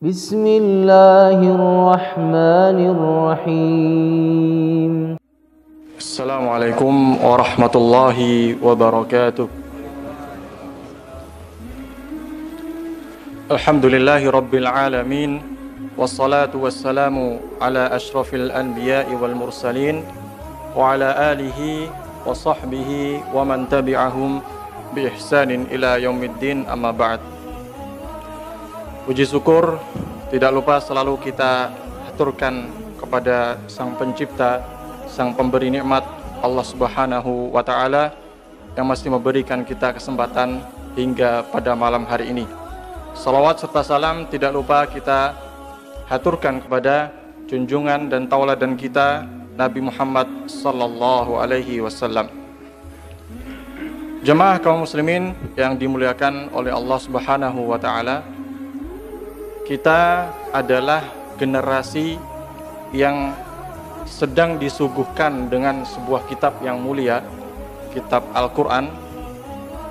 Bismillahirrahmanirrahim. Assalamualaikum warahmatullahi wabarakatuh. Alhamdulillahi rabbil alamin. Wassalatu wassalamu ala ashrafil anbiya'i wal mursalin wa ala alihi wa sahbihi wa man tabi'ahum bi ihsanin ila yaumiddin, amma ba'd. Puji syukur tidak lupa selalu kita haturkan kepada Sang Pencipta, Sang Pemberi nikmat, Allah Subhanahu wa Ta'ala, yang masih memberikan kita kesempatan hingga pada malam hari ini. Salawat serta salam tidak lupa kita haturkan kepada junjungan dan tauladan kita, Nabi Muhammad sallallahu alaihi wasallam. Jemaah kaum muslimin yang dimuliakan oleh Allah Subhanahu wa Ta'ala, kita adalah generasi yang sedang disuguhkan dengan sebuah kitab yang mulia, kitab Al-Quran,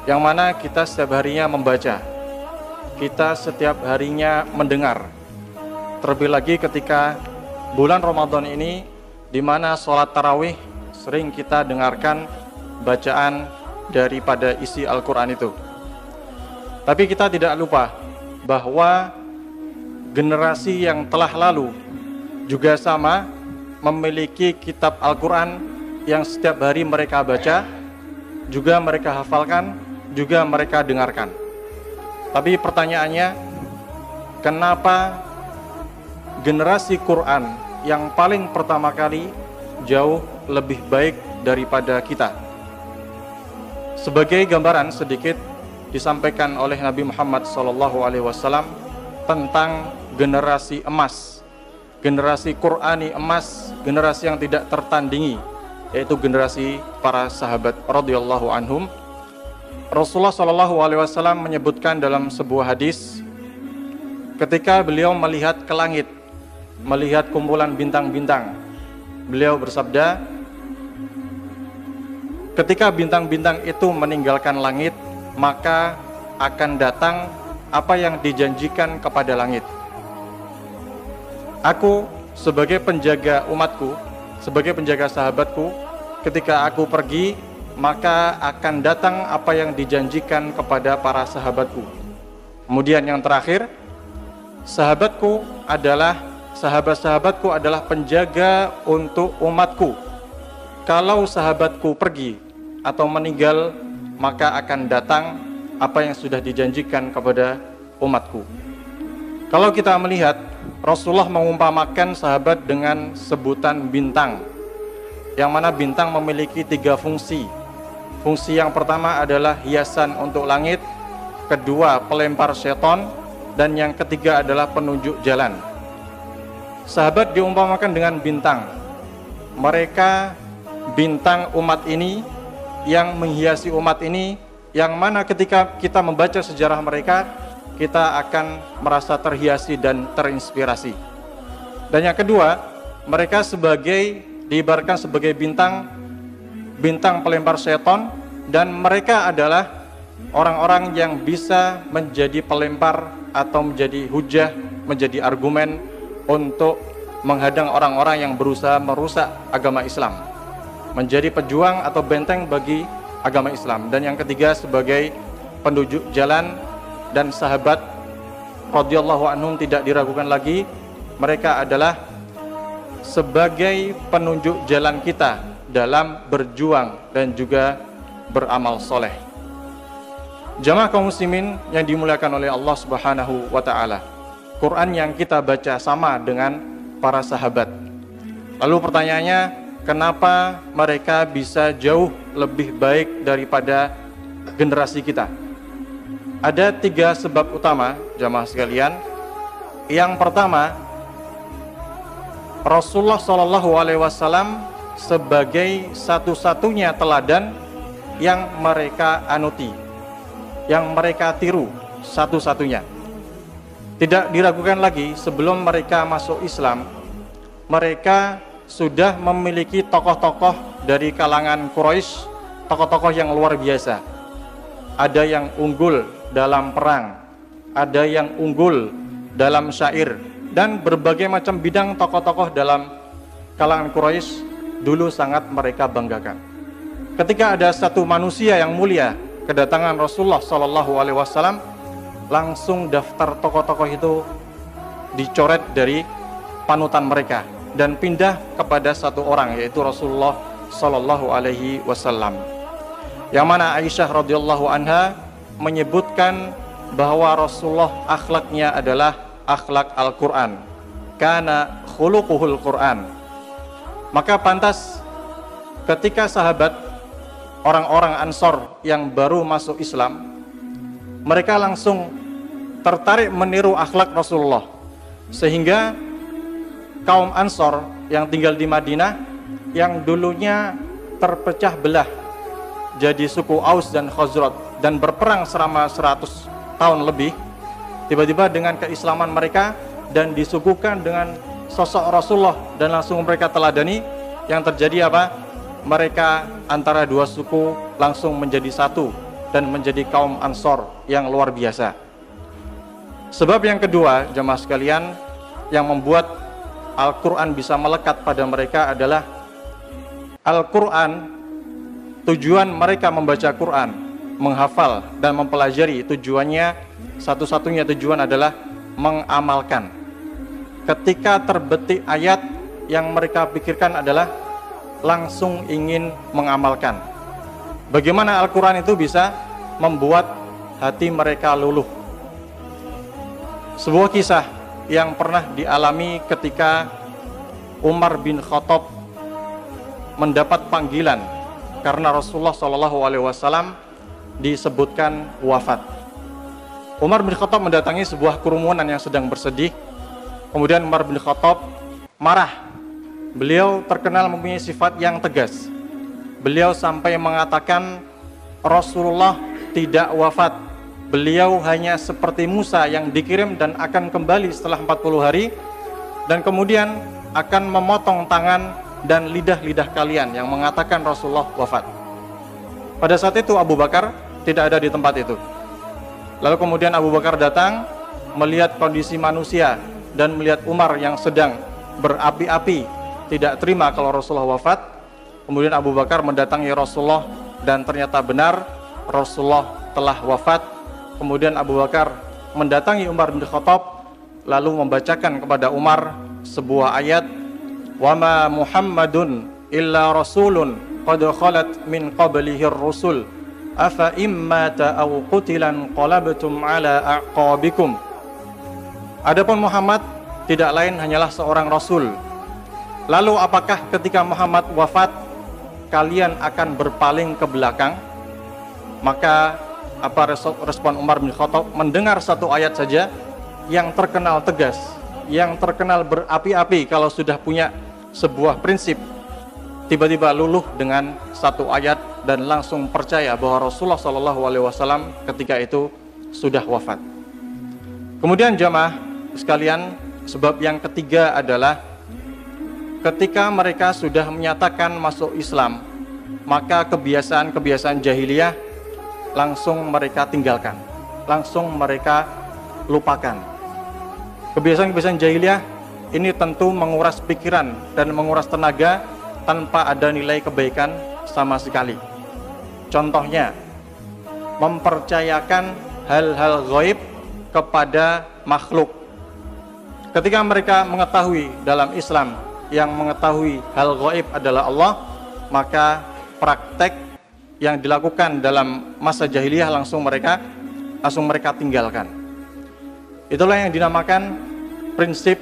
yang mana kita setiap harinya membaca, kita setiap harinya mendengar. Terlebih lagi ketika bulan Ramadan ini, di mana sholat tarawih sering kita dengarkan bacaan daripada isi Al-Quran itu. Tapi kita tidak lupa bahwa generasi yang telah lalu juga sama memiliki kitab Al-Quran yang setiap hari mereka baca, juga mereka hafalkan, juga mereka dengarkan. Tapi pertanyaannya, kenapa generasi Quran yang paling pertama kali jauh lebih baik daripada kita? Sebagai gambaran sedikit disampaikan oleh Nabi Muhammad SAW tentang generasi emas, generasi Qur'ani emas, generasi yang tidak tertandingi, yaitu generasi para sahabat radhiyallahu anhum. Rasulullah SAW menyebutkan dalam sebuah hadis, ketika beliau melihat ke langit, melihat kumpulan bintang-bintang, beliau bersabda, ketika bintang-bintang itu meninggalkan langit, maka akan datang apa yang dijanjikan kepada langit. Aku sebagai penjaga umatku, sebagai penjaga sahabatku, ketika aku pergi, maka akan datang apa yang dijanjikan kepada para sahabatku. Kemudian yang terakhir, sahabat-sahabatku adalah penjaga untuk umatku. Kalau sahabatku pergi atau meninggal, maka akan datang apa yang sudah dijanjikan kepada umatku. Kalau kita melihat, Rasulullah mengumpamakan sahabat dengan sebutan bintang, yang mana bintang memiliki 3 fungsi. Fungsi yang pertama adalah hiasan untuk langit, kedua pelempar seton, dan yang ketiga adalah penunjuk jalan. Sahabat diumpamakan dengan bintang. Mereka bintang umat ini yang menghiasi umat ini, yang mana ketika kita membaca sejarah mereka, kita akan merasa terhiasi dan terinspirasi. Dan yang kedua, mereka diibaratkan sebagai bintang pelempar seton, dan mereka adalah orang-orang yang bisa menjadi pelempar atau menjadi hujah, menjadi argumen untuk menghadang orang-orang yang berusaha merusak agama Islam, menjadi pejuang atau benteng bagi agama Islam. Dan yang ketiga, sebagai penunjuk jalan, dan sahabat radhiyallahu anhum tidak diragukan lagi, mereka adalah sebagai penunjuk jalan kita dalam berjuang dan juga beramal soleh. Jamaah kaum muslimin yang dimuliakan oleh Allah Subhanahu wa Ta'ala, Quran yang kita baca sama dengan para sahabat. Lalu pertanyaannya, kenapa mereka bisa jauh lebih baik daripada generasi kita? Ada 3 sebab utama, jamaah sekalian. Yang pertama, Rasulullah SAW sebagai satu-satunya teladan yang mereka anuti, yang mereka tiru satu-satunya. Tidak diragukan lagi, sebelum mereka masuk Islam, mereka sudah memiliki tokoh-tokoh dari kalangan Quraisy, tokoh-tokoh yang luar biasa. Ada yang unggul dalam perang, ada yang unggul dalam syair, dan berbagai macam bidang tokoh-tokoh dalam kalangan Quraisy dulu sangat mereka banggakan. Ketika ada satu manusia yang mulia kedatangan Rasulullah SAW, langsung daftar tokoh-tokoh itu dicoret dari panutan mereka dan pindah kepada satu orang, yaitu Rasulullah SAW. Yang mana Aisyah radhiyallahu anha menyebutkan bahwa Rasulullah akhlaknya adalah akhlak Al-Quran, kana khuluquhul Quran. Maka pantas ketika sahabat orang-orang Ansor yang baru masuk Islam, mereka langsung tertarik meniru akhlak Rasulullah, sehingga kaum Ansor yang tinggal di Madinah, yang dulunya terpecah belah jadi suku Aus dan Khazraj dan berperang selama 100 tahun lebih, tiba-tiba dengan keislaman mereka dan disuguhkan dengan sosok Rasulullah dan langsung mereka teladani, yang terjadi apa? Mereka antara dua suku langsung menjadi satu dan menjadi kaum Ansor yang luar biasa. Sebab yang kedua, jemaah sekalian, yang membuat Al-Quran bisa melekat pada mereka adalah Al-Quran, tujuan mereka membaca Quran, menghafal dan mempelajari, tujuannya satu-satunya tujuan adalah mengamalkan. Ketika terbetik ayat, yang mereka pikirkan adalah langsung ingin mengamalkan. Bagaimana Al-Quran itu bisa membuat hati mereka luluh? Sebuah kisah yang pernah dialami ketika Umar bin Khattab mendapat panggilan karena Rasulullah SAW disebutkan wafat. Umar bin Khattab mendatangi sebuah kerumunan yang sedang bersedih. Kemudian Umar bin Khattab marah. Beliau terkenal mempunyai sifat yang tegas. Beliau sampai mengatakan Rasulullah tidak wafat. Beliau hanya seperti Musa yang dikirim dan akan kembali setelah 40 hari, dan kemudian akan memotong tangan dan lidah-lidah kalian yang mengatakan Rasulullah wafat. Pada saat itu Abu Bakar tidak ada di tempat itu. Lalu kemudian Abu Bakar datang, melihat kondisi manusia dan melihat Umar yang sedang berapi-api, tidak terima kalau Rasulullah wafat. Kemudian Abu Bakar mendatangi Rasulullah dan ternyata benar Rasulullah telah wafat. Kemudian Abu Bakar mendatangi Umar bin Khattab lalu membacakan kepada Umar sebuah ayat, "Wa ma Muhammadun illa rasulun qad khalat min qablihi ar-rusul afa immata aw qutilan qalabtum ala aqabikum." Adapun Muhammad tidak lain hanyalah seorang rasul. Lalu apakah ketika Muhammad wafat kalian akan berpaling ke belakang? Maka apa respon Umar bin Khattab? Mendengar satu ayat saja yang terkenal tegas, yang terkenal berapi-api kalau sudah punya sebuah prinsip, tiba-tiba luluh dengan satu ayat dan langsung percaya bahwa Rasulullah SAW ketika itu sudah wafat. Kemudian jamaah sekalian, sebab yang ketiga adalah ketika mereka sudah menyatakan masuk Islam, maka kebiasaan-kebiasaan jahiliyah langsung mereka tinggalkan, langsung mereka lupakan. Kebiasaan-kebiasaan jahiliyah ini tentu menguras pikiran dan menguras tenaga tanpa ada nilai kebaikan sama sekali. Contohnya, mempercayakan hal-hal gaib kepada makhluk. Ketika mereka mengetahui dalam Islam yang mengetahui hal gaib adalah Allah, maka praktek yang dilakukan dalam masa jahiliyah langsung mereka tinggalkan. Itulah yang dinamakan prinsip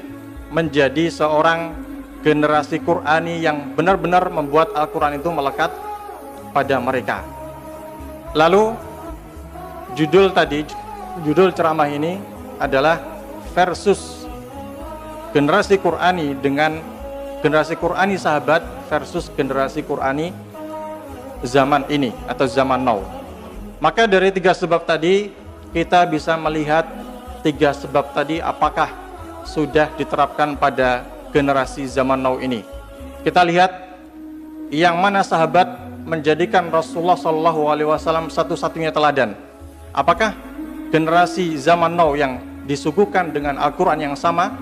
menjadi seorang generasi Qur'ani yang benar-benar membuat Al-Quran itu melekat pada mereka. Lalu judul ceramah ini adalah versus generasi Qur'ani dengan generasi Qur'ani sahabat versus generasi Qur'ani zaman ini atau zaman now. Maka dari 3 sebab tadi kita bisa melihat 3 sebab tadi apakah sudah diterapkan pada generasi zaman now ini. Kita lihat yang mana sahabat menjadikan Rasulullah SAW satu-satunya teladan. Apakah generasi zaman now yang disuguhkan dengan Al-Quran yang sama,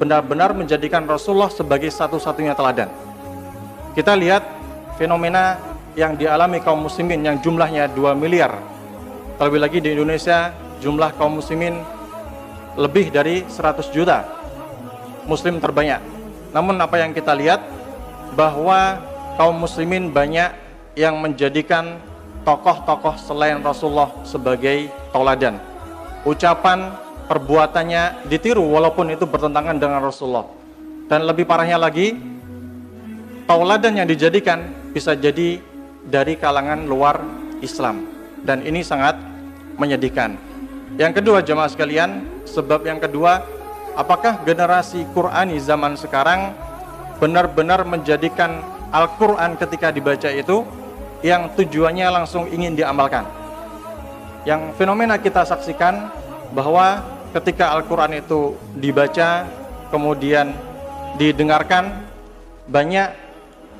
benar-benar menjadikan Rasulullah sebagai satu-satunya teladan. Kita lihat fenomena yang dialami kaum muslimin yang jumlahnya 2 miliar. Terlebih lagi di Indonesia jumlah kaum muslimin lebih dari 100 juta muslim terbanyak. Namun apa yang kita lihat bahwa kaum muslimin banyak yang menjadikan tokoh-tokoh selain Rasulullah sebagai tauladan. Ucapan, perbuatannya ditiru walaupun itu bertentangan dengan Rasulullah. Dan lebih parahnya lagi, tauladan yang dijadikan bisa jadi dari kalangan luar Islam. Dan ini sangat menyedihkan. Yang kedua jemaah sekalian, sebab yang kedua, apakah generasi Qur'ani zaman sekarang benar-benar menjadikan Al-Quran ketika dibaca itu yang tujuannya langsung ingin diamalkan? Yang fenomena kita saksikan bahwa ketika Al-Quran itu dibaca kemudian didengarkan, banyak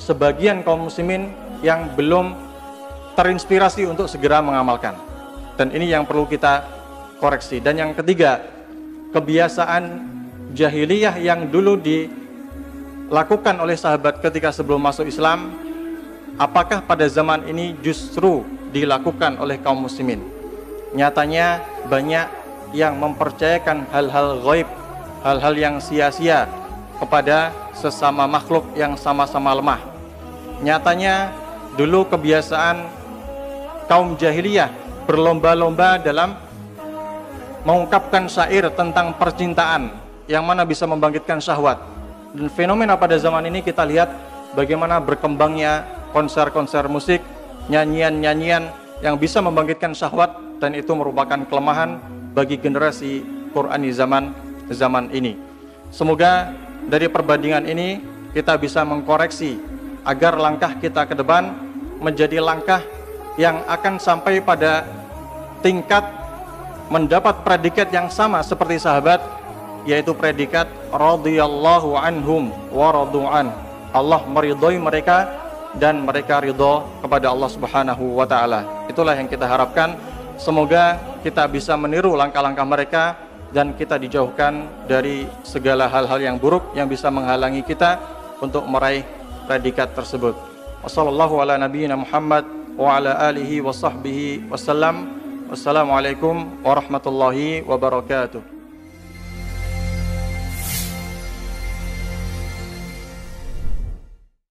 sebagian kaum muslimin yang belum terinspirasi untuk segera mengamalkan. Dan ini yang perlu kita koreksi. Dan yang ketiga, kebiasaan jahiliyah yang dulu dilakukan oleh sahabat ketika sebelum masuk Islam, apakah pada zaman ini justru dilakukan oleh kaum muslimin? Nyatanya banyak yang mempercayakan hal-hal ghaib, hal-hal yang sia-sia kepada sesama makhluk yang sama-sama lemah. Nyatanya dulu kebiasaan kaum jahiliyah berlomba-lomba dalam mengungkapkan syair tentang percintaan yang mana bisa membangkitkan syahwat. Dan fenomena pada zaman ini kita lihat bagaimana berkembangnya konser-konser musik, nyanyian-nyanyian yang bisa membangkitkan syahwat, dan itu merupakan kelemahan bagi generasi Qur'ani zaman ini. Semoga dari perbandingan ini kita bisa mengkoreksi agar langkah kita ke depan menjadi langkah yang akan sampai pada tingkat mendapat predikat yang sama seperti sahabat, yaitu predikat radhiyallahu anhum wa radu'an. Allah meridhoi mereka dan mereka ridho kepada Allah Subhanahu wa taala. Itulah yang kita harapkan. Semoga kita bisa meniru langkah-langkah mereka dan kita dijauhkan dari segala hal-hal yang buruk yang bisa menghalangi kita untuk meraih predikat tersebut. Wassallallahu ala nabiyyina Muhammad wa ala alihi wa sahbihi wasallam. Wassalamualaikum warahmatullahi wabarakatuh.